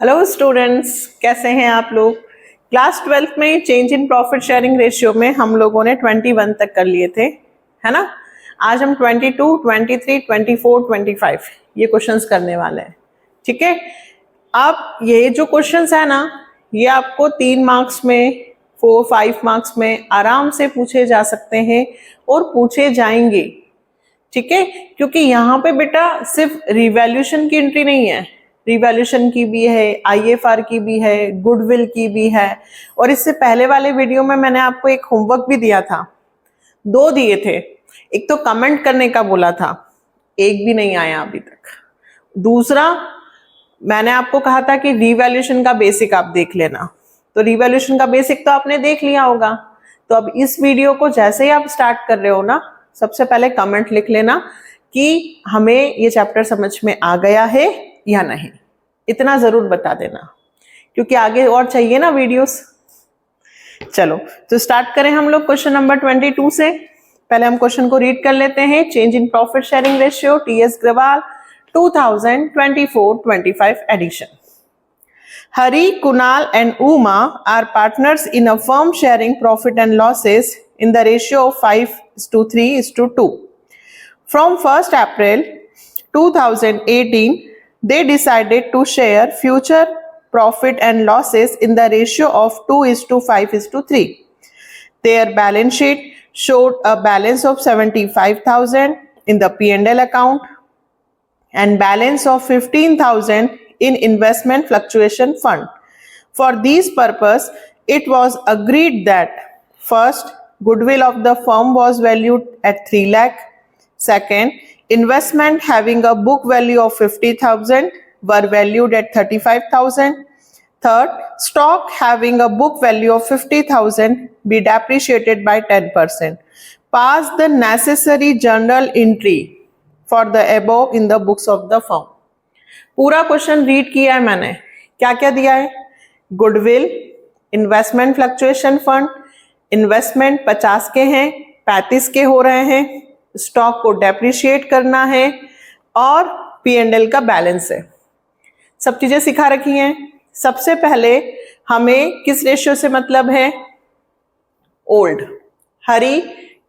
Hello students, कैसे हैं आप लोग। क्लास 12th में change in profit sharing ratio में हम लोगों ने 21 तक कर लिए थे, है ना। आज हम 22, 23, 24, 25 ये क्वेश्चंस करने वाले हैं। ठीक है, अब ये जो क्वेश्चंस है ना, ये आपको 3 मार्क्स में, 4-5 मार्क्स में आराम से पूछे जा सकते हैं और पूछे जाएंगे। ठीक है, क्योंकि यहाँ पे बेटा सिर्फ रिवैल्यूएशन की एंट्री नहीं है, रिवैल्यूएशन की भी है, आईएफआर की भी है, गुडविल की भी है। और इससे पहले वाले वीडियो में मैंने आपको एक होमवर्क भी दिया था, 2 दिए थे। एक तो कमेंट करने का बोला था, एक भी नहीं आया अभी तक। दूसरा मैंने आपको कहा था कि रिवैल्यूएशन का बेसिक आप देख लेना, तो रिवैल्यूएशन का बेसिक तो आपने देख लिया होगा। तो अब इस वीडियो को जैसे ही आप स्टार्ट कर रहे हो ना, सबसे पहले कमेंट लिख लेना कि हमें ये चैप्टर समझ में आ गया है या नहीं, इतना जरूर बता देना, क्योंकि आगे और चाहिए ना वीडियोस। चलो तो स्टार्ट करें हम लोग क्वेश्चन नंबर 22 से। पहले हम क्वेश्चन को रीड कर लेते हैं। Change in profit sharing ratio, TS Grewal, 2024-25 edition. Hari, Kunal and Uma are partners in a firm sharing profit and losses in the ratio of 5:3:2. From 1st April 2018, they decided to share future profit and losses in the ratio of 2:5:3. Their balance sheet showed a balance of 75,000 in the P&L account and balance of 15,000 in investment fluctuation fund. For these purpose, it was agreed that first, goodwill of the firm was valued at 3 lakh. Second, investment having a book value of 50,000 were valued at 35,000. Third, stock having a book value of 50,000 be depreciated by 10%. Pass the necessary journal entry for the above in the books of the firm. पूरा question read किया है मैंने। क्या क्या दिया है? Goodwill, investment fluctuation fund, investment 50 के हैं, 35 के हो रहे हैं, स्टॉक को डेप्रिशिएट करना है और P&L का बैलेंस है। सब चीजें सिखा रखी हैं। सबसे पहले हमें किस रेशियो से मतलब है? ओल्ड। हरी,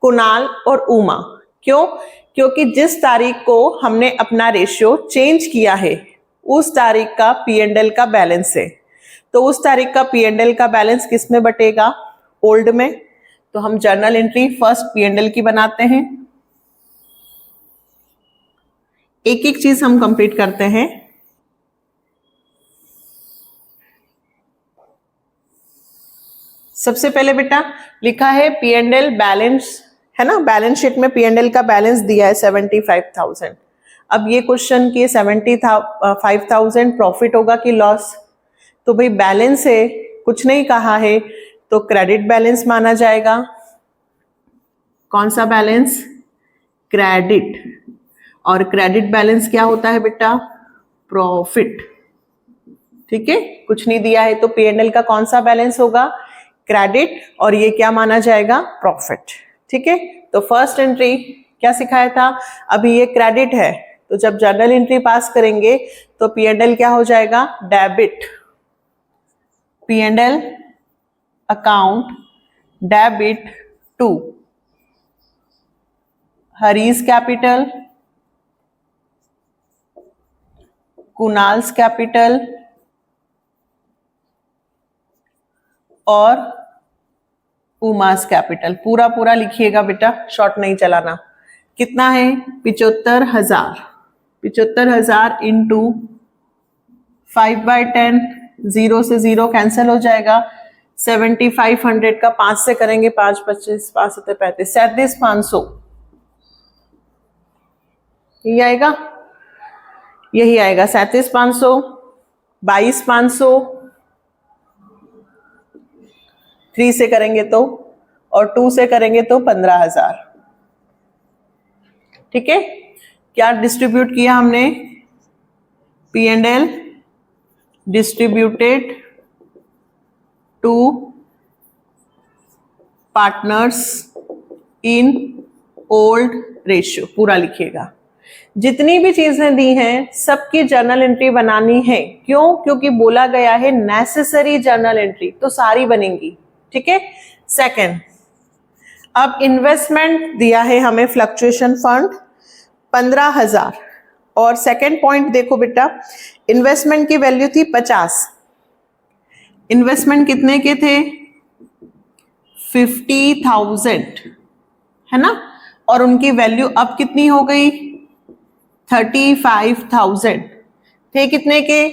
कुणाल और उमा। क्यों? क्योंकि जिस तारीख को हमने अपना रेशियो चेंज किया है उस तारीख का P&L का बैलेंस है। तो उस तारीख का P&L का बैलेंस किस में बटेगा? ओल्ड में। तो हम जर्नल एंट्री फर्स्ट P&L की बनाते हैं। एक एक चीज हम कंप्लीट करते हैं। सबसे पहले बेटा लिखा है P&L बैलेंस, है ना। बैलेंस शीट में P&L का बैलेंस दिया है 75,000। अब ये क्वेश्चन की 75,000 प्रॉफिट होगा कि लॉस? तो भाई बैलेंस है, कुछ नहीं कहा है, तो क्रेडिट बैलेंस माना जाएगा। कौन सा बैलेंस? क्रेडिट। और क्रेडिट बैलेंस क्या होता है बेटा? प्रॉफिट। ठीक है, कुछ नहीं दिया है तो P&L का कौन सा बैलेंस होगा? क्रेडिट। और ये क्या माना जाएगा? प्रॉफिट। ठीक है, तो फर्स्ट एंट्री क्या सिखाया था? अभी ये क्रेडिट है, तो जब जर्नल एंट्री पास करेंगे तो P&L क्या हो जाएगा? Debit. P&L account debit to Hari's capital, Kunal's capital और उमास कैपिटल। पूरा पूरा लिखिएगा बेटा, शॉर्ट नहीं चलाना। कितना है? 75,000। 75,000 इंटू 5/10, 0 से 0 कैंसिल हो जाएगा। 7500 का 5 से करेंगे, 5 25, 5 7 35, 37,500 यही आएगा। यही आएगा 37,500, 22,500, 3 से करेंगे तो, और 2 से करेंगे तो 15,000। ठीक है, क्या डिस्ट्रीब्यूट किया हमने? P&L distributed to partners in old ratio. पूरा लिखिएगा। जितनी भी चीजें दी हैं सबकी जर्नल एंट्री बनानी है। क्यों? क्योंकि बोला गया है नेसेसरी जर्नल एंट्री, तो सारी बनेंगी। ठीक है। सेकंड, अब इन्वेस्टमेंट दिया है हमें फ्लक्चुएशन फंड 15,000 और सेकंड पॉइंट देखो बेटा, इन्वेस्टमेंट की वैल्यू थी 50। इन्वेस्टमेंट कितने के थे? 50,000 है ना, और उनकी वैल्यू अब कितनी हो गई? 35,000। थे कितने के?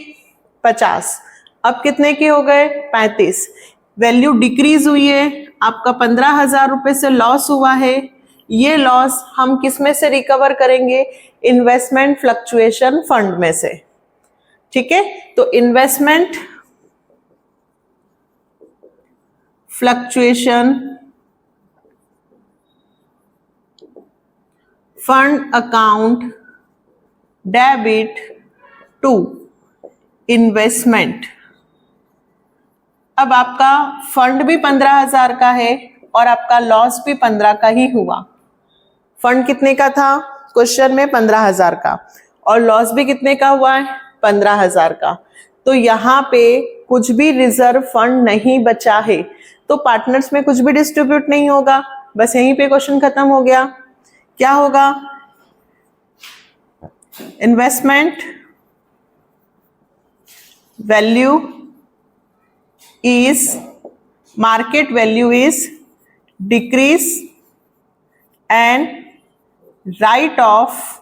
50। अब कितने के हो गए? 35। वैल्यू डिक्रीज हुई है, आपका 15,000 रुपए से लॉस हुआ है। ये लॉस हम किस में से रिकवर करेंगे? इन्वेस्टमेंट फ्लक्चुएशन फंड में से। ठीक है, तो investment fluctuation fund account debit to investment. अब आपका फंड भी 15,000 का है और आपका लॉस भी 15 का ही हुआ। फंड कितने का था क्वेश्चन में? 15,000 का, और लॉस भी कितने का हुआ है? 15,000 का। तो यहाँ पे कुछ भी रिजर्व फंड नहीं बचा है, तो पार्टनर्स में कुछ भी डिस्ट्रीब्यूट नहीं होगा। बस यहीं पे क्वेश्चन खत्म हो गया। क्या होगा? Investment value is market value is decrease and write off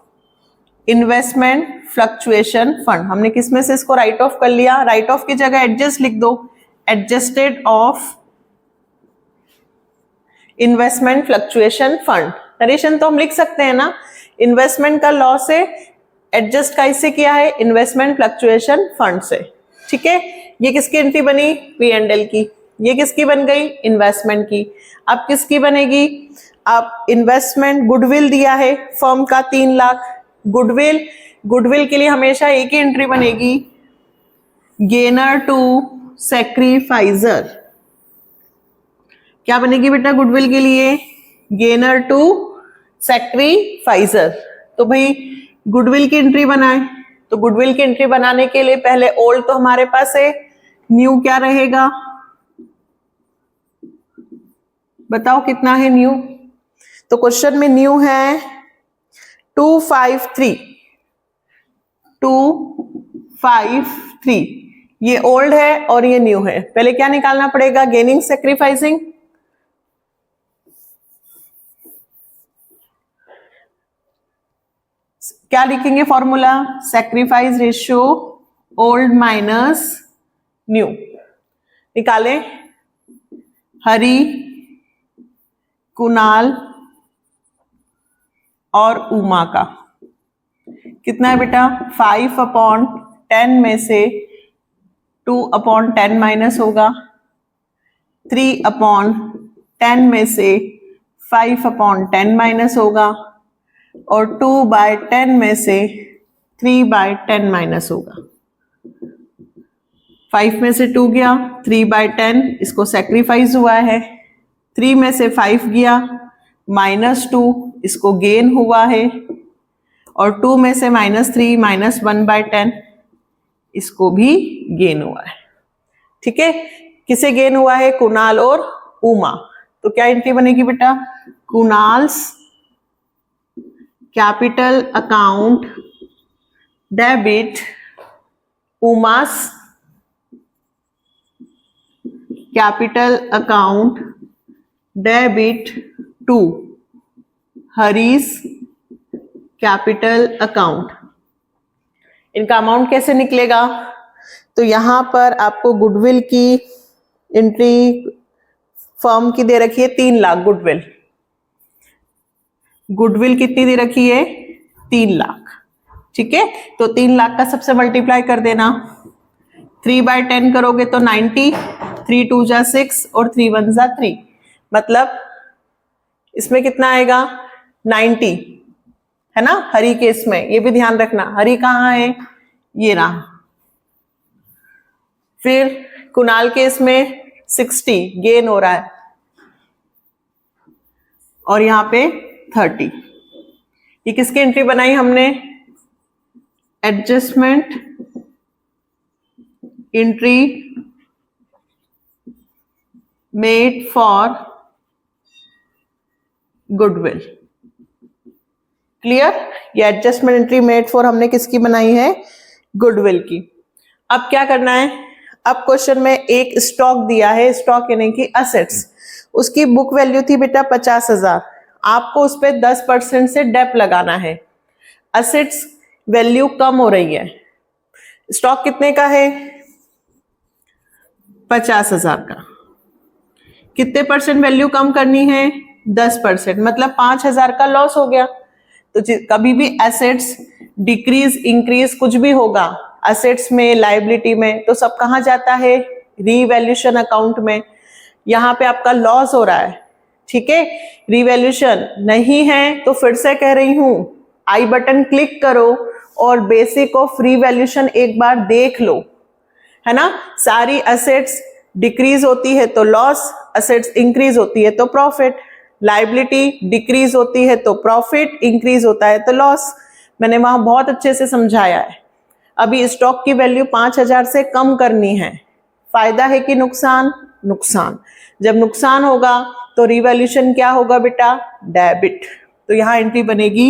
investment fluctuation fund. हमने किस में से इसको राइट ऑफ कर लिया? राइट ऑफ की जगह एडजस्ट लिख दो, adjusted of investment fluctuation fund. Narration तो हम लिख सकते हैं ना, इन्वेस्टमेंट का लॉस है, एडजस्ट का इससे किया है इन्वेस्टमेंट फ्लक्चुएशन फंड से। ठीक है, ये किसकी एंट्री बनी? P&L की। ये किसकी बन गई? इन्वेस्टमेंट की। अब किसकी बनेगी? अब इन्वेस्टमेंट गुडविल दिया है फर्म का 3 लाख। गुडविल के लिए हमेशा एक ही एंट्री बनेगी, गेनर टू सैक्रिफाइजर। क्या बनेगी बेटा गुडविल के लिए? Gainer to sacrificer. तो भाई गुडविल की एंट्री बनाए, तो गुडविल की एंट्री बनाने के लिए पहले ओल्ड तो हमारे पास है, न्यू क्या रहेगा? बताओ कितना है न्यू? तो क्वेश्चन में न्यू है 253। ये ओल्ड है और ये न्यू है। पहले क्या निकालना पड़ेगा? Gaining sacrificing. क्या लिखेंगे formula? Sacrifice ratio old minus new. निकालें हरी, कुणाल और उमा का। कितना है बेटा? 5/10 में से 2/10 माइनस होगा, 3/10 में से 5/10 माइनस होगा, और 2/10 में से 3/10 माइनस होगा। 5 में से 2 गया, 3/10 इसको सैक्रिफाइस हुआ है, 3 में से 5 गया, -2 इसको गेन हुआ है, और 2 में से -3 -1/10 इसको भी गेन हुआ है। ठीक है, किसे गेन हुआ है? कुणाल और उमा। तो क्या एंट्री बनेगी बेटा? Kunal's capital account debit Uma's capital account debit to Hari's capital account. इनका अमाउंट कैसे निकलेगा? तो यहां पर आपको गुडविल की एंट्री फर्म की दे रखी है 3 लाख गुडविल। गुडविल कितनी दे रखी है? 3 लाख। ठीक है, तो 3 लाख का सबसे मल्टीप्लाई कर देना, 3/10 करोगे तो 90, 3 2 जा 6 और 3 1 जा 3, मतलब इसमें कितना आएगा? 90 है ना हरी केस में। ये भी ध्यान रखना, हरी कहाँ है? ये रहा। फिर कुणाल केस में 60 गेन हो रहा है, और यहां पे 30। ये किसकी एंट्री बनाई हमने? Adjustment entry made for goodwill. Clear? ये एडजस्टमेंट एंट्री मेड फॉर हमने किसकी बनाई है? गुडविल की। अब क्या करना है? अब क्वेश्चन में एक स्टॉक दिया है, स्टॉक यानी कि असेट्स, उसकी बुक वैल्यू थी बेटा 50,000, आपको उस पर 10% से डेप लगाना है। असेट्स वैल्यू कम हो रही है, स्टॉक कितने का है? 50,000 का। कितने परसेंट वैल्यू कम करनी है? 10%, मतलब 5,000 का लॉस हो गया। तो कभी भी एसेट्स डिक्रीज इंक्रीज कुछ भी होगा, एसेट्स में, लायबिलिटी में, तो सब कहां जाता है? रीवैल्यूएशन अकाउंट में। यहां पे आपका लॉस हो रहा है, ठीक है? रीवैल्यूएशन नहीं है तो फिर से कह रही हूं, आई बटन क्लिक करो और बेसिक ऑफ रीवैल्यूएशन एक बार देख लो, है ना? सारी एसेट्स डिक्रीज होती है तो लॉस, एसेट्स इंक्रीज होती है तो प्रॉफिट, लायबिलिटी डिक्रीज होती है तो प्रॉफिट, इंक्रीज होता है तो लॉस। मैंने वहां बहुत अच्छे से समझाया है। अभी स्टॉक की वैल्यू 5,000 से कम करनी है। फायदा है कि नुकसान? नुकसान। जब नुकसान होगा तो रिवैल्यूएशन क्या होगा बेटा? डेबिट। तो यहां एंट्री बनेगी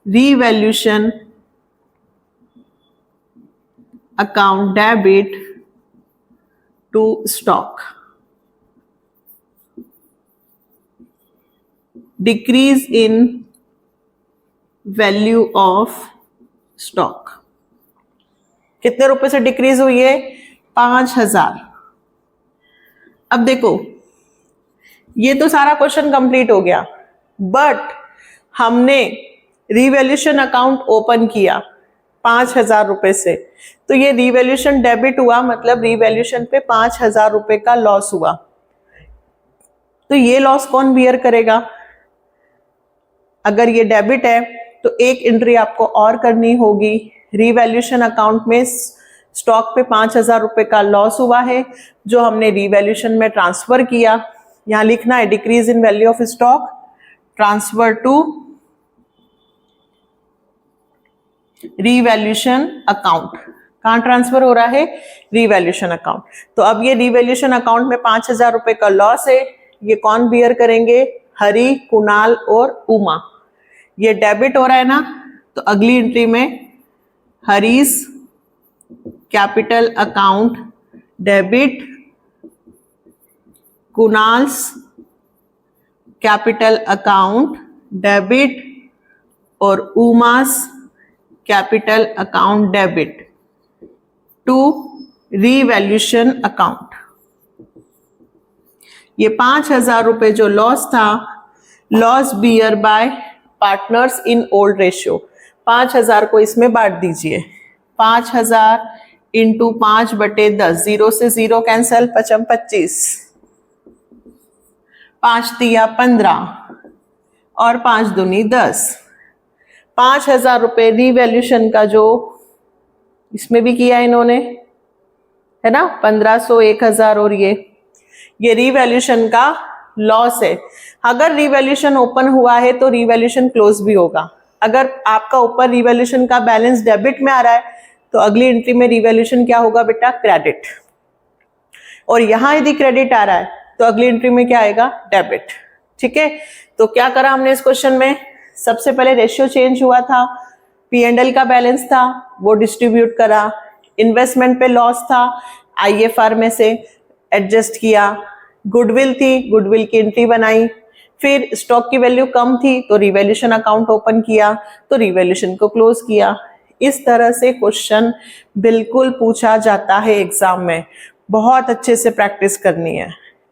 revaluation account debit to stock. Decrease in value of stock. कितने रुपए से डिक्रीज हुई है? 5,000। अब देखो, ये तो सारा क्वेश्चन कंप्लीट हो गया, बट हमने रिवैल्यूएशन अकाउंट ओपन किया 5,000 रुपए से, तो ये रिवैल्यूएशन डेबिट हुआ, मतलब रिवैल्यूएशन पे 5,000 रुपए का लॉस हुआ। तो ये लॉस कौन बियर करेगा? अगर ये डेबिट है तो एक एंट्री आपको और करनी होगी। रिवैल्यूएशन अकाउंट में स्टॉक पे 5,000 रुपए का लॉस हुआ है, जो हमने रिवैल्यूएशन में ट्रांसफर किया। यहां लिखना है decrease in value of stock transfer to revaluation account. कहां ट्रांसफर हो रहा है? Revaluation account. तो अब ये रिवैल्यूएशन अकाउंट में 5,000 रुपए का लॉस है, ये कौन बियर करेंगे? हरि, कुणाल और उमा। ये डेबिट हो रहा है ना, तो अगली एंट्री में Hari's capital account debit, Kunal's capital account debit और Uma's capital account debit to revaluation account. ये 5,000 रुपए जो लॉस था, loss bear by partners in old ratio. 5,000 को इसमें बांट दीजिए। 5,000 इंटू 5/10, 0 से 0 कैंसल, 5 25, 5 तिया 15 और 5 दूनी 10। 5,000 रुपए रिवैल्यूएशन का जो इसमें भी किया इन्होंने, है ना, 1,500, 1,000 और ये रिवैल्यूएशन का लॉस है। अगर रिवैल्यूएशन ओपन हुआ है तो रिवैल्यूएशन क्लोज भी होगा। अगर आपका ऊपर रिवैल्यूएशन का बैलेंस डेबिट में आ रहा है तो अगली एंट्री में रिवैल्यूएशन क्या होगा बेटा? क्रेडिट। और यहां यदि क्रेडिट आ रहा है तो अगली एंट्री में क्या आएगा? डेबिट। ठीक है, तो क्या करा हमने इस क्वेश्चन में? सबसे पहले रेशियो चेंज हुआ था, P&L का बैलेंस था वो डिस्ट्रीब्यूट करा, इन्वेस्टमेंट पे लॉस था, IFR में से एडजस्ट किया, गुडविल थी, गुडविल की एंट्री बनाई, फिर स्टॉक की वैल्यू कम थी तो रिवैल्यूएशन अकाउंट ओपन किया, तो रिवैल्यूएशन को क्लोज किया। इस तरह से क्वेश्चन बिल्कुल पूछा जाता है एग्जाम में, बहुत अच्छे से प्रैक्टिस करनी है।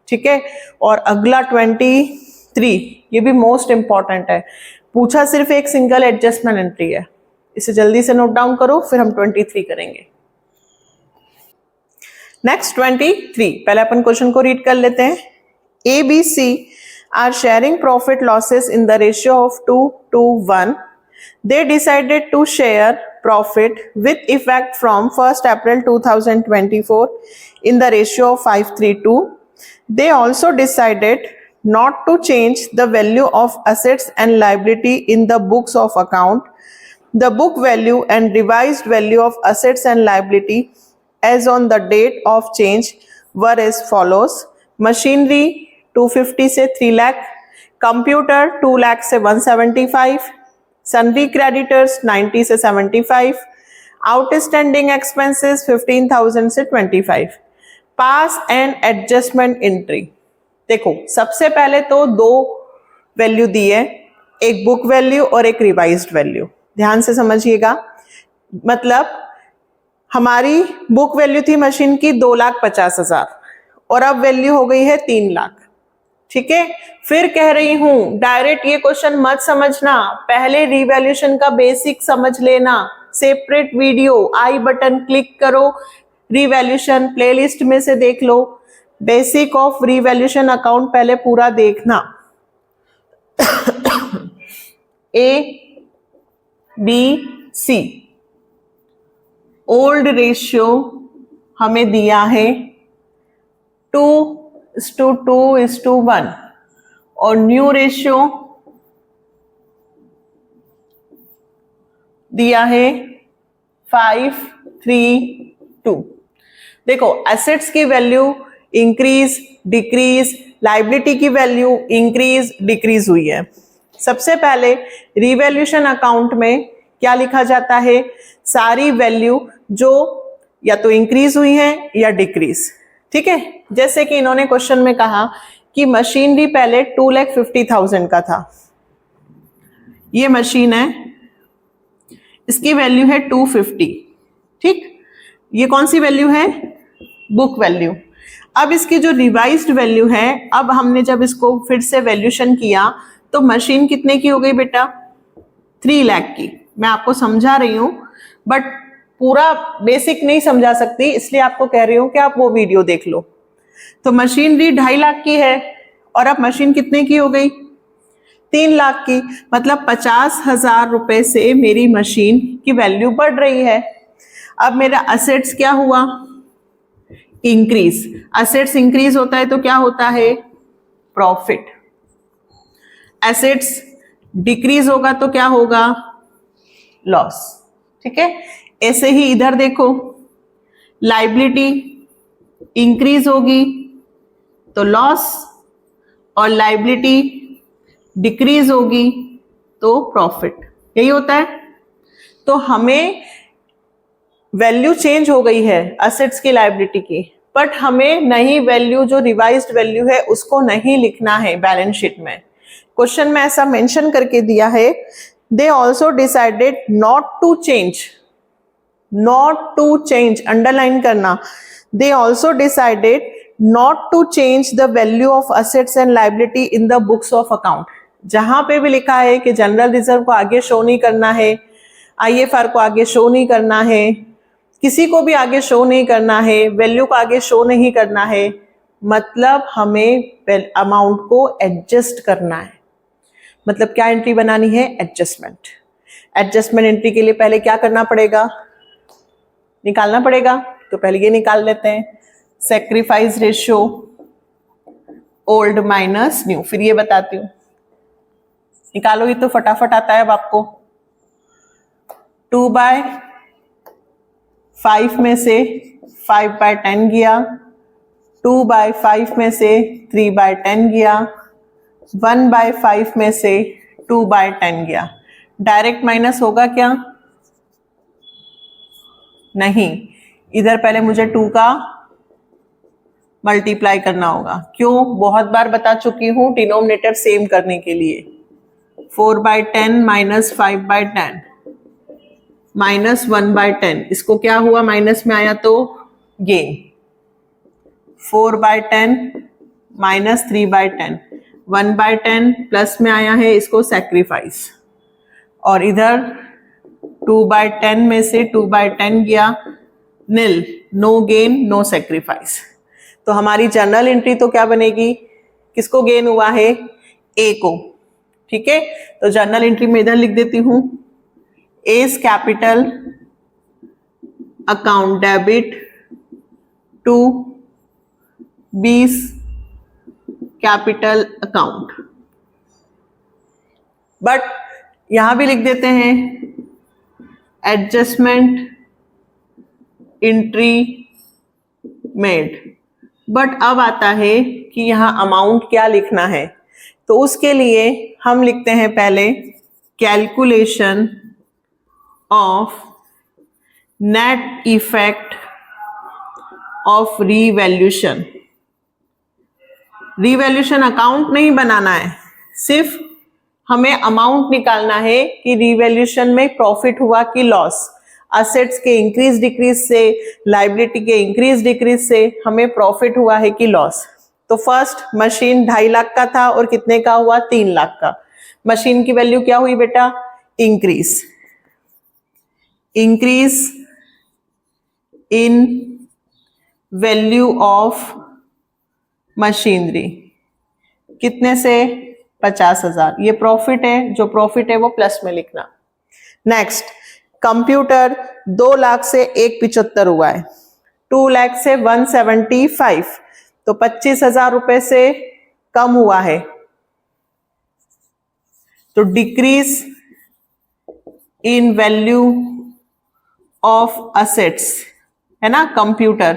ठीक है, और अगला 23, ये भी मोस्ट इंपॉर्टेंट है, पूछा सिर्फ एक सिंगल एडजस्टमेंट एंट्री है, इसे जल्दी से नोट डाउन करो, फिर हम 23 करेंगे। नेक्स्ट 23, पहले अपन क्वेश्चन को रीड कर लेते हैं। ABC are sharing profit losses in the ratio of 2:1. They decided to share profit with effect from 1st April 2024 in the ratio of 5:3:2. They also decided not to change the value of assets and liability in the books of account. The book value and revised value of assets and liability as on the date of change were as follows. Machinery 250 से 3 lakh, computer 2 lakh से 175, sundry creditors 90 से 75, outstanding expenses 15,000 से 25. पास and adjustment entry. देखो सबसे पहले तो दो value दी है, एक बुक वैल्यू और एक रिवाइज्ड वैल्यू. ध्यान से समझिएगा. मतलब हमारी बुक वैल्यू थी मशीन की 2,50,000 और अब वैल्यू हो गई है 3 लाख. ठीक है. फिर कह रही हूं डायरेक्ट ये क्वेश्चन मत समझना, पहले रिवैल्यूएशन का बेसिक समझ लेना. Separate video I button click करो, रिवैल्यूएशन प्लेलिस्ट में से देख लो. बेसिक ऑफ रिवैल्यूएशन अकाउंट पहले पूरा देखना. A B C old ratio हमें दिया है 2:2:1 और न्यू रेशियो दिया है 5:3:2. देखो एसेट्स की वैल्यू इंक्रीज डिक्रीज, लायबिलिटी की वैल्यू इंक्रीज डिक्रीज हुई है. सबसे पहले रिवैल्यूएशन अकाउंट में क्या लिखा जाता है, सारी वैल्यू जो या तो इंक्रीज हुई है या डिक्रीज. ठीक है. जैसे कि इन्होंने क्वेश्चन में कहा कि मशीनरी पहले 2,50,000 का था, ये मशीन है, इसकी वैल्यू है 250. ठीक. ये कौन सी वैल्यू है, बुक वैल्यू. अब इसकी जो रिवाइज्ड वैल्यू है, अब हमने जब इसको फिर से वैल्यूएशन किया तो मशीन कितने की हो गई बेटा, 3 लाख की. मैं आपको समझा रही हूं बट पूरा बेसिक नहीं समझा सकती, इसलिए आपको कह रही हूं कि आप वो वीडियो देख लो. तो मशीनरी 2.5 लाख की है और अब मशीन कितने की हो गई, 3 लाख की. मतलब 50,000 रुपए से मेरी मशीन की वैल्यू बढ़ रही है. अब मेरा असेट्स क्या हुआ, इंक्रीज. असेट्स इंक्रीज होता है तो क्या होता है, प्रॉफिट. एसेट्स डिक्रीज होगा तो क्या होगा, लॉस. ठीक है. ऐसे ही इधर देखो, लायबिलिटी इंक्रीज होगी तो लॉस और लायबिलिटी डिक्रीज होगी तो प्रॉफिट. यही होता है. तो हमें वैल्यू चेंज हो गई है असेट्स की लायबिलिटी की, बट हमें नई वैल्यू जो रिवाइज्ड वैल्यू है उसको नहीं लिखना है बैलेंस शीट में. क्वेश्चन में ऐसा मेंशन करके दिया है, they also decided not to change, underline करना. They also decided not to change the value of assets and liability in the books of account. जहां पे भी लिखा है कि जनरल रिजर्व को आगे शो नहीं करना है, IFR को आगे शो नहीं करना है, किसी को भी आगे शो नहीं करना है, वैल्यू को आगे शो नहीं करना है, मतलब हमें अमाउंट को एडजस्ट करना है. मतलब क्या एंट्री बनानी है, एडजस्टमेंट. एडजस्टमेंट एंट्री के लिए पहले क्या करना पड़ेगा, निकालना पड़ेगा. तो पहले ये निकाल लेते हैं, sacrifice ratio old minus new. फिर ये बताती हूँ, निकालोगी तो फटाफट आता है अब आपको. 2/5 में से 5/10 गया, 2/5 में से 3/10 गया, 1/5 में से 2/10 गया. डायरेक्ट माइनस होगा क्या, नहीं. इधर पहले मुझे 2 का मल्टीप्लाई करना होगा. क्यों, बहुत बार बता चुकी हूं, डिनोमिनेटर सेम करने के लिए. 4/10 माइनस 5/10 माइनस 1/10, इसको क्या हुआ, माइनस में आया तो गेन. 4/10 माइनस 3/10, 1/10 प्लस में आया है, इसको सैक्रिफाइस. और इधर 2/10 में से 2/10 गया, नील, नो गेन नो सैक्रिफाइस. तो हमारी जर्नल एंट्री तो क्या बनेगी, किसको गेन हुआ है, ए को. ठीक है. तो जर्नल एंट्री में इधर लिख देती हूं, A's capital account debit to B's capital account. But यहां भी लिख देते हैं एडजस्टमेंट एंट्री मेड। बट अब आता है कि यहां अमाउंट क्या लिखना है, तो उसके लिए हम लिखते हैं पहले calculation of net effect of revaluation. Revaluation account नहीं बनाना है, सिर्फ हमें अमाउंट निकालना है कि रीवैल्यूशन में प्रॉफिट हुआ कि लॉस। असेट्स के इंक्रीज डिक्रीज से, लायबिलिटी के इंक्रीज डिक्रीज से हमें प्रॉफिट हुआ है कि लॉस। तो फर्स्ट मशीन 2.5 लाख का था और कितने का हुआ, 3 लाख का। मशीन की वैल्यू क्या हुई बेटा, increase in value of machinery, कितने से, 50,000। ये प्रॉफिट है, जो प्रॉफिट है वो प्लस में लिखना। नेक्स्ट, कंप्यूटर 2 लाख से 175 हुआ है, 2 लाख से 175, तो 25,000 रुपए से कम हुआ है, तो decrease in value of assets है ना कंप्यूटर।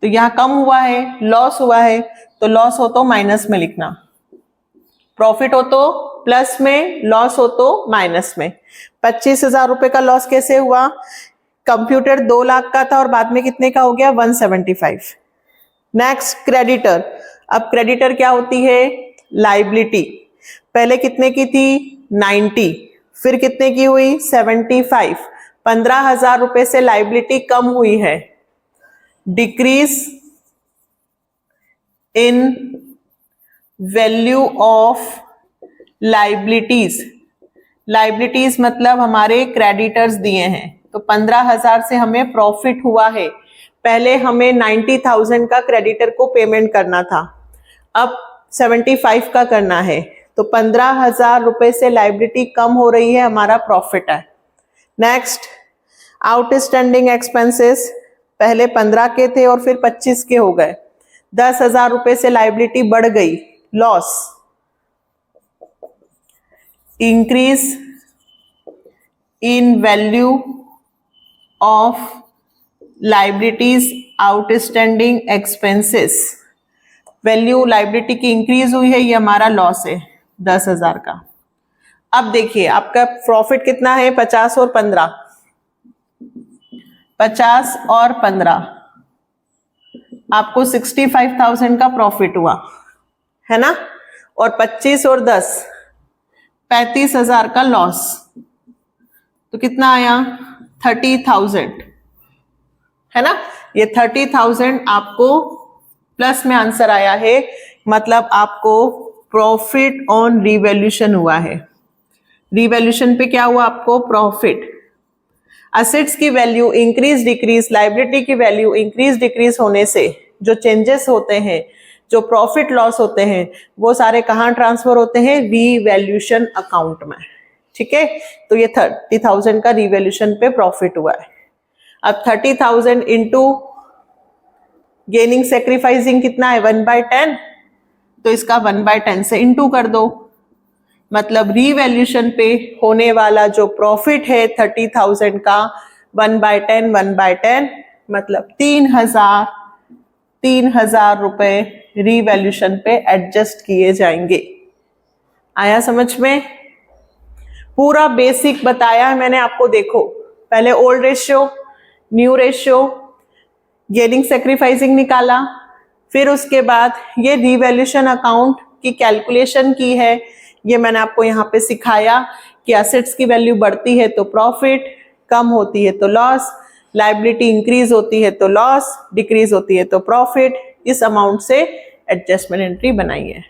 तो यहां कम हुआ है, लॉस हुआ है, तो लॉस हो तो माइनस में लिखना, प्रॉफिट हो तो प्लस में, लॉस हो तो माइनस में। 25,000 रुपए का लॉस कैसे हुआ, कंप्यूटर 2 लाख का था और बाद में कितने का हो गया, 175। Next creditor. अब क्रेडिटर क्या होती है, लायबिलिटी। पहले कितने की थी, 90, फिर कितने की हुई, 75। 15,000 रुपए से लायबिलिटी कम हुई है, decrease in value of liabilities. Liabilities मतलब हमारे क्रेडिटर्स दिए हैं, तो 15,000 से हमें प्रॉफिट हुआ है। पहले हमें 90,000 का क्रेडिटर को पेमेंट करना था, अब 75 का करना है, तो 15,000 रुपए से लायबिलिटी कम हो रही है, हमारा प्रॉफिट है। नेक्स्ट, आउटस्टैंडिंग एक्सपेंसेस, पहले 15 के थे और फिर 25 के हो गए, 10,000 रुपए से लायबिलिटी बढ़ गई, loss. Increase in value of liabilities outstanding expenses. Value liability की इंक्रीज हुई है, ये हमारा लॉस है 10,000 का। अब देखिए आपका प्रॉफिट कितना है, 50 और 15, 50 और 15, आपको 65,000 का प्रॉफिट हुआ है ना, और 25 और 10, 35,000 का लॉस, तो कितना आया, 30,000 है ना। ये 30,000 आपको प्लस में आंसर आया है, मतलब आपको प्रॉफिट ऑन रिवैल्यूशन हुआ है। रिवैल्यूशन पे क्या हुआ आपको, प्रॉफिट। असेट्स की वैल्यू इंक्रीज डिक्रीज, लायबिलिटी की वैल्यू इंक्रीज डिक्रीज होने से जो चेंजेस होते हैं, जो प्रॉफिट लॉस होते हैं, वो सारे कहाँ ट्रांसफर होते हैं, रिवैल्यूशन अकाउंट में। ठीक है, तो ये 30,000 का रिवैल्यूशन पे प्रॉफिट हुआ है। अब 30,000 इंटू गेनिंग सेक्रीफाइसिंग कितना है, 1/10, तो इसका 1/10 से इंटू कर दो, मतलब रिवैल्यूशन पे होने वाला जो प्रॉफिट है 30,000 का 1/10 मतलब 3,000 रुपए रिवैल्यूशन पे एडजस्ट किए जाएंगे। आया समझ में, पूरा बेसिक बताया है मैंने आपको। देखो पहले old ratio, new ratio, gaining sacrificing निकाला, फिर उसके बाद ये रिवैल्यूशन अकाउंट की कैलकुलेशन की है, ये मैंने आपको यहाँ पे सिखाया कि एसेट्स की वैल्यू बढ़ती है तो प्रॉफिट, कम होती है तो लॉस, लायबिलिटी इंक्रीज होती है तो लॉस, डिक्रीज होती है तो प्रॉफिट। इस अमाउंट से एडजस्टमेंट एंट्री बनाई है।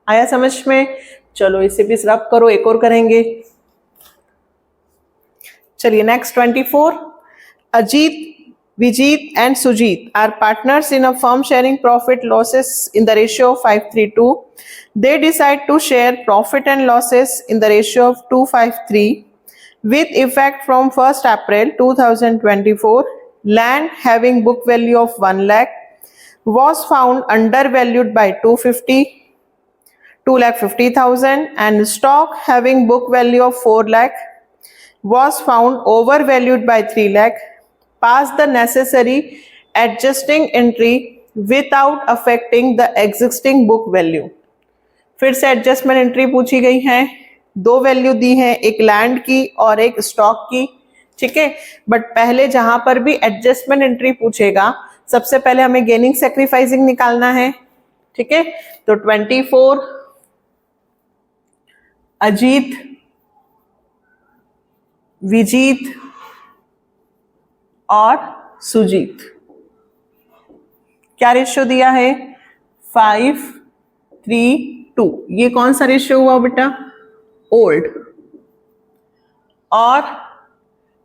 आया समझ में, चलो इसे भी रब करो, एक और करेंगे। चलिए next 24। Ajit, Vijit and Sujit are partners in a firm sharing profit losses in the ratio of 5:3:2. They decide to share profit and losses in the ratio of 2:5:3 with effect from 1st April 2024. Land having book value of 1 lakh, was found undervalued by 2,50,000 and stock having book value of 4 lakh was found overvalued by 3 lakh. Pass the necessary adjusting entry without affecting the existing book value. फिर से adjustment entry पूछी गई है, दो value दी है, एक land की और एक स्टॉक की, ठीक है। बट पहले जहां पर भी एडजस्टमेंट एंट्री पूछेगा सबसे पहले हमें गेनिंग सैक्रिफाइसिंग निकालना है, ठीक है। तो 24 अजीत, विजीत और सुजीत, क्या रेशियो दिया है 5:3:2। ये कौन सा रेशियो हुआ बेटा, ओल्ड। और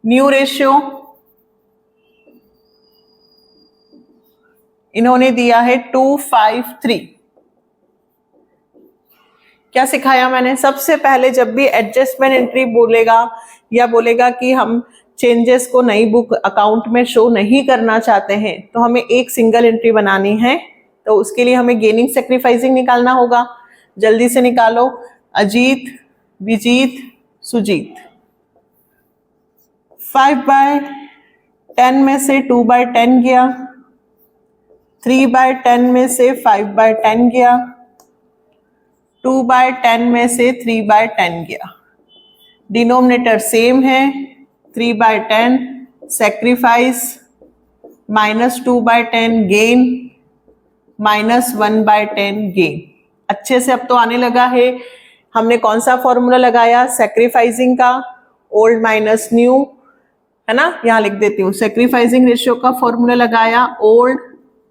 न्यू रेशियो इन्होंने दिया है 2:5:3। क्या सिखाया मैंने, सबसे पहले जब भी एडजस्टमेंट एंट्री बोलेगा या बोलेगा कि हम चेंजेस को नई बुक अकाउंट में शो नहीं करना चाहते हैं तो हमें एक सिंगल एंट्री बनानी है। तो उसके लिए हमें गेनिंग सैक्रिफाइसिंग निकालना होगा, जल्दी से निकालो। अजीत, विजीत, सुजीत, 5/10 में से 2/10 गया, 3/10 में से 5/10 गया, 2/10 में से 3/10 गया। डिनोमिनेटर सेम है, 3/10 सैक्रिफाइस -2/10 गेन -1/10 गेन। अच्छे से अब तो आने लगा है। हमने कौन सा फॉर्मूला लगाया सैक्रिफाइसिंग का, ओल्ड माइनस न्यू, है ना। यहां लिख देती हूँ, सैक्रिफाइसिंग रेशियो का फॉर्मूला लगाया ओल्ड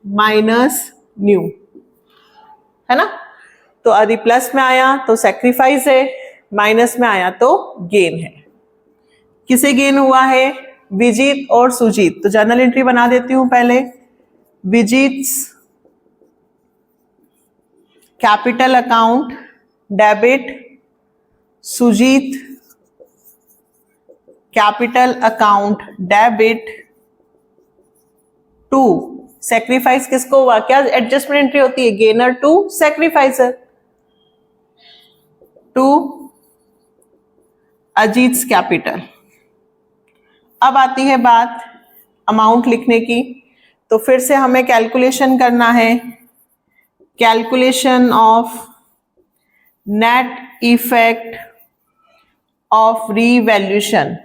माइनस न्यू, है ना। तो यदि प्लस में आया तो सैक्रिफाइस है, माइनस में आया तो गेन है। किसे गेन हुआ है, विजीत और सुजीत। तो जर्नल एंट्री बना देती हूं पहले, Vijit's capital account debit, Sujit capital account debit to sacrifice किसको हुआ, क्या एडजस्टमेंट एंट्री होती है, gainer to sacrificer, to Ajit's capital. अब आती है बात अमाउंट लिखने की, तो फिर से हमें कैलकुलेशन करना है, calculation of net effect of revaluation.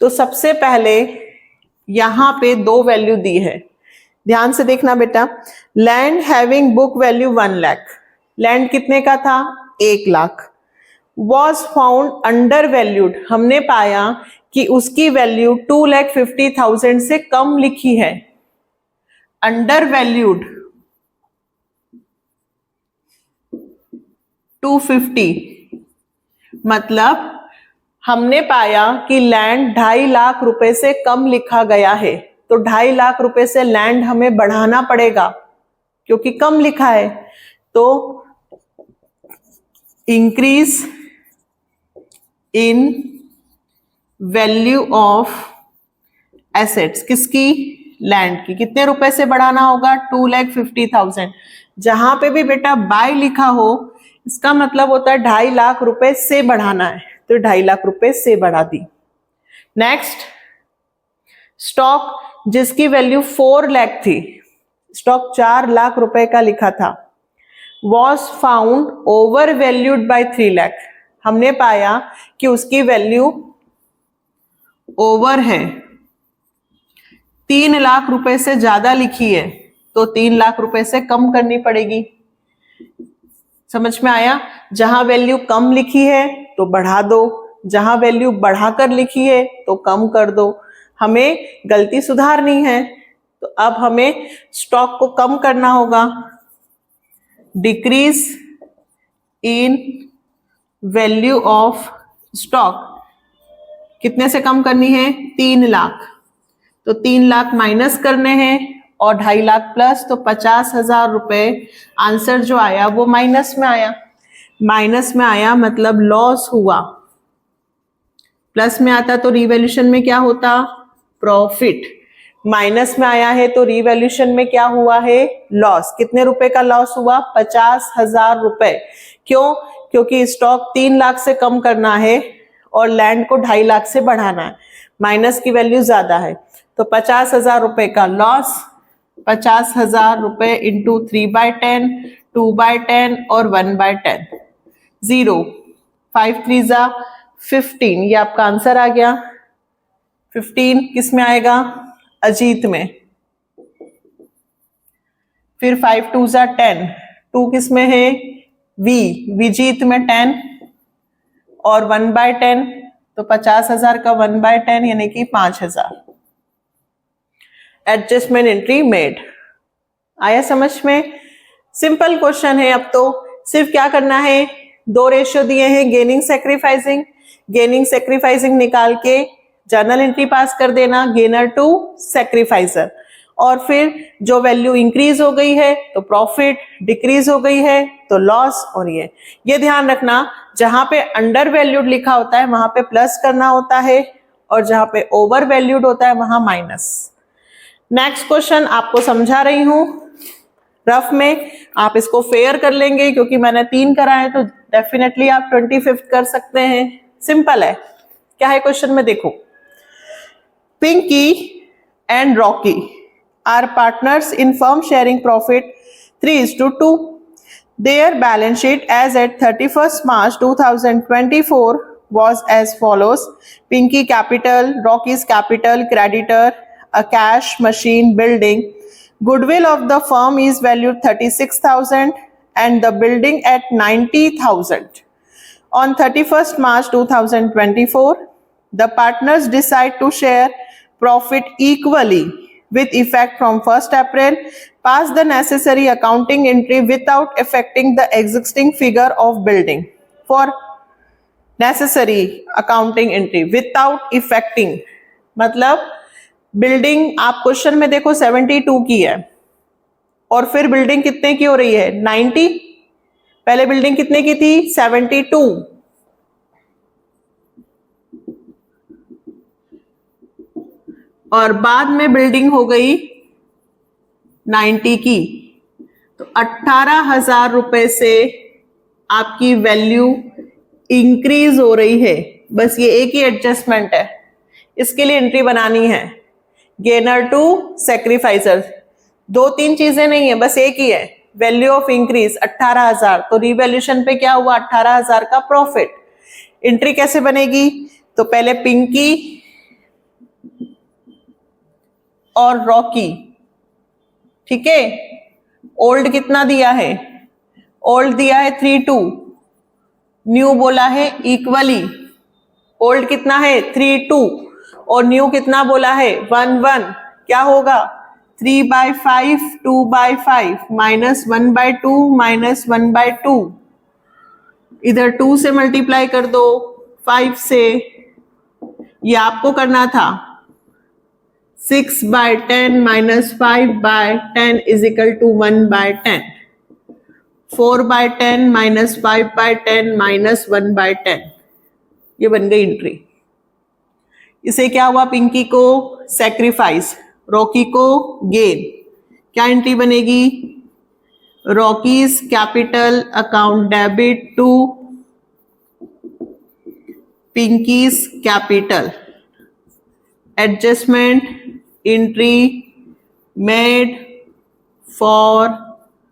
तो सबसे पहले यहां पे दो वैल्यू दी है, ध्यान से देखना बेटा। Land having book value 1 lakh, land कितने का था 1 lakh, was found under valued, हमने पाया कि उसकी वैल्यू 2,50,000 से कम लिखी है। अंडर वैल्यूड 250, मतलब हमने पाया कि लैंड 2.5 लाख रुपए से कम लिखा गया है। तो 2.5 लाख रुपए से लैंड हमें बढ़ाना पड़ेगा क्योंकि कम लिखा है। तो increase in value of assets, किसकी, लैंड की, कितने रुपए से बढ़ाना होगा 2,50,000। जहां पे भी बेटा बाय लिखा हो इसका मतलब होता है 2.5 लाख रुपए से बढ़ाना है, तो 2.5 लाख रुपए से बढ़ा दी। नेक्स्ट, स्टॉक जिसकी वैल्यू 4 लाख थी, स्टॉक 4 लाख रुपए का लिखा था, was found over valued bye 3 lakh, हमने पाया कि उसकी वैल्यू ओवर है, 3 लाख रुपए से ज्यादा लिखी है, तो 3 लाख रुपए से कम करनी पड़ेगी। समझ में आया, जहां वैल्यू कम लिखी है तो बढ़ा दो, जहां वैल्यू बढ़ाकर लिखी है तो कम कर दो। हमें गलती सुधारनी है, तो अब हमें स्टॉक को कम करना होगा। Decrease in value of stock कितने से कम करनी है 3 लाख, तो 3 लाख माइनस करने हैं और 2.5 लाख प्लस, तो 50,000 रुपए आंसर जो आया वो माइनस में आया। माइनस में आया मतलब लॉस हुआ, प्लस में आता तो रिवैल्यूएशन में क्या होता प्रॉफिट, माइनस में आया है तो रीवैल्यूएशन में क्या हुआ है, लॉस। कितने रुपए का लॉस हुआ, 50,000 रुपए। क्यों, क्योंकि स्टॉक 3 लाख से कम करना है और लैंड को 2.5 लाख से बढ़ाना है, माइनस की वैल्यू ज्यादा है, तो 50,000 रुपए का लॉस। 50,000 रुपए इंटू 3/10, 2/10 और 1/10, 0, 5 3 जा 15, ये आपका आंसर आ गया। 15 किस में आएगा, अजीत में। फिर 5 2 जा 10, 2 किस में है, विजीत में 10 और 1/10, तो 50,000 का 1/10 यानी कि 5,000। Adjustment entry made. आया समझ में, सिंपल क्वेश्चन है। अब तो सिर्फ क्या करना है, 2 रेशियो दिए हैं, गेनिंग सैक्रिफाइसिंग, गेनिंग सैक्रिफाइसिंग निकाल के जर्नल एंट्री पास कर देना, गेनर टू सैक्रिफाइसर, और फिर जो वैल्यू इंक्रीज हो गई है तो प्रॉफिट, डिक्रीज हो गई है तो लॉस। और ये ध्यान रखना, जहां पे अंडर वैल्यूड लिखा होता है वहां पे प्लस करना होता है और जहां पे ओवर वैल्यूड होता है वहां माइनस। नेक्स्ट क्वेश्चन आपको समझा रही हूं रफ में, आप इसको फेयर कर लेंगे क्योंकि मैंने 3 कराए तो डेफिनेटली आप 25th कर सकते हैं। सिंपल है, क्या है क्वेश्चन में देखो, Pinky and Rocky are partners in firm sharing profit 3:2। Their balance sheet as at 31st March 2024 was as follows: Pinky capital, Rocky's capital, creditor, a cash, machine, building. Goodwill of the firm is valued 36,000 and the building at 90,000. On 31st March 2024, the partners decide to share profit equally with effect from 1st April. Pass the necessary accounting entry without affecting the existing figure of building. For necessary accounting entry without affecting मतलब building आप question में देखो 72 की है और फिर building कितने की हो रही है, 90। पहले बिल्डिंग कितने की थी, 72, और बाद में बिल्डिंग हो गई 90 की, तो 18,000 रुपए से आपकी वैल्यू इंक्रीज हो रही है। बस ये एक ही एडजस्टमेंट है, इसके लिए एंट्री बनानी है, गेनर टू सैक्रिफाइसर। 2-3 चीजें नहीं है, बस एक ही है, वैल्यू ऑफ इंक्रीज 18,000, तो रिवैल्यूएशन पे क्या हुआ, 18,000 का प्रॉफिट। एंट्री कैसे बनेगी, तो पहले पिंकी और रॉकी, ठीक है, ओल्ड कितना दिया है, ओल्ड दिया है 3:2, न्यू बोला है इक्वली, ओल्ड कितना है 3:2 और न्यू कितना बोला है 1:1, क्या होगा 3/5, 2/5 माइनस 1/2 माइनस 1/2, इधर 2 से मल्टीप्लाई कर दो 5 से, ये आपको करना था 6/10 minus 5/10 is equal to 1/10, 4/10 minus 5/10 minus 1/10, ये बन गई एंट्री। इसे क्या हुआ, पिंकी को सैक्रिफाइस, रॉकी को गेन। क्या एंट्री बनेगी, Rocky's capital account debit to Pinky's capital, adjustment entry made for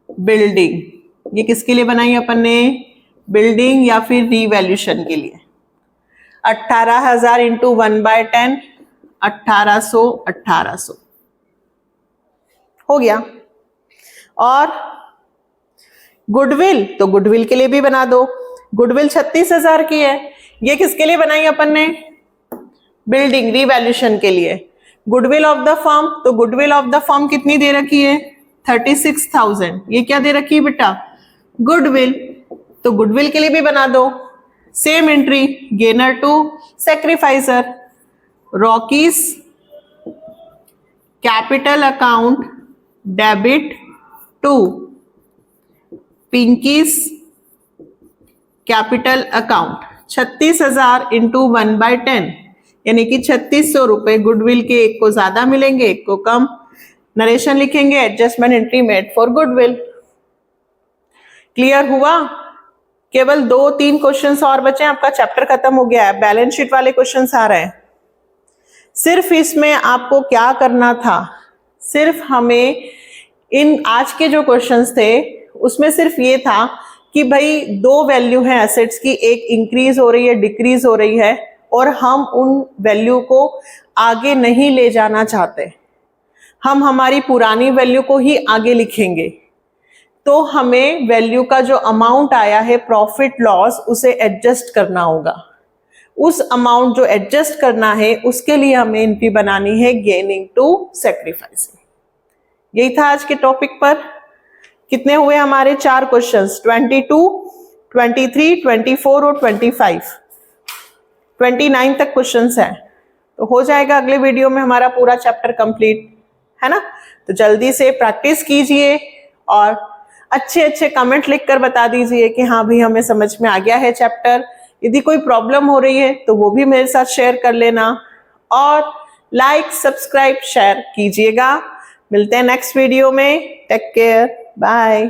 building. ये किसके लिए बनाई अपन ने, बिल्डिंग या फिर रीवैल्यूएशन के लिए। 18,000 इंटू 1/10, 1800 हो गया। और गुडविल, तो गुडविल के लिए भी बना दो, गुडविल 36,000 की है, ये किसके लिए बनाई अपन ने, बिल्डिंग रीवैल्यूएशन के लिए। गुडविल ऑफ द फर्म, तो गुडविल ऑफ द फर्म कितनी दे रखी है 36,000, ये क्या दे रखी है बेटा, गुडविल, तो गुडविल के लिए भी बना दो same entry, gainer to sacrificer, Rocky's capital account debit to Pinky's capital account, 36,000 into 1/10 यानी कि 3600 रुपए गुडविल के, एक को ज्यादा मिलेंगे एक को कम। नरेशन लिखेंगे, adjustment entry made for goodwill. Clear हुआ? केवल 2-3 क्वेश्चंस और बचे, आपका चैप्टर खत्म हो गया है। बैलेंस शीट वाले क्वेश्चंस आ रहे हैं। सिर्फ इसमें आपको क्या करना था, सिर्फ हमें इन आज के जो क्वेश्चंस थे उसमें सिर्फ ये था कि भाई दो वैल्यू है एसेट्स की, एक इंक्रीज हो रही है डिक्रीज हो रही है, और हम उन वैल्यू को आगे नहीं ले जाना चाहते, हम हमारी पुरानी वैल्यू को ही आगे लिखेंगे। तो हमें वैल्यू का जो अमाउंट आया है प्रॉफिट लॉस उसे एडजस्ट करना होगा। उस अमाउंट जो एडजस्ट करना है उसके लिए हमें एनपी बनानी है गेनिंग टू सैक्रिफाइसिंग। यही था आज के टॉपिक पर। कितने हुए हमारे? 4 क्वेश्चंस, 22, 23, 24 और 25, 29 तक क्वेश्चंस हैं। तो हो जाएगा अगले वीडियो में हमारा पूरा चैप्टर कंप्लीट, है ना? तो जल्दी से प्रैक्टिस कीजिए और अच्छे अच्छे कमेंट लिखकर बता दीजिए कि हाँ भाई हमें समझ में आ गया है चैप्टर। यदि कोई प्रॉब्लम हो रही है तो वो भी मेरे साथ शेयर कर लेना, और लाइक सब्सक्राइब शेयर कीजिएगा। मिलते हैं नेक्स्ट वीडियो में। Take care, bye.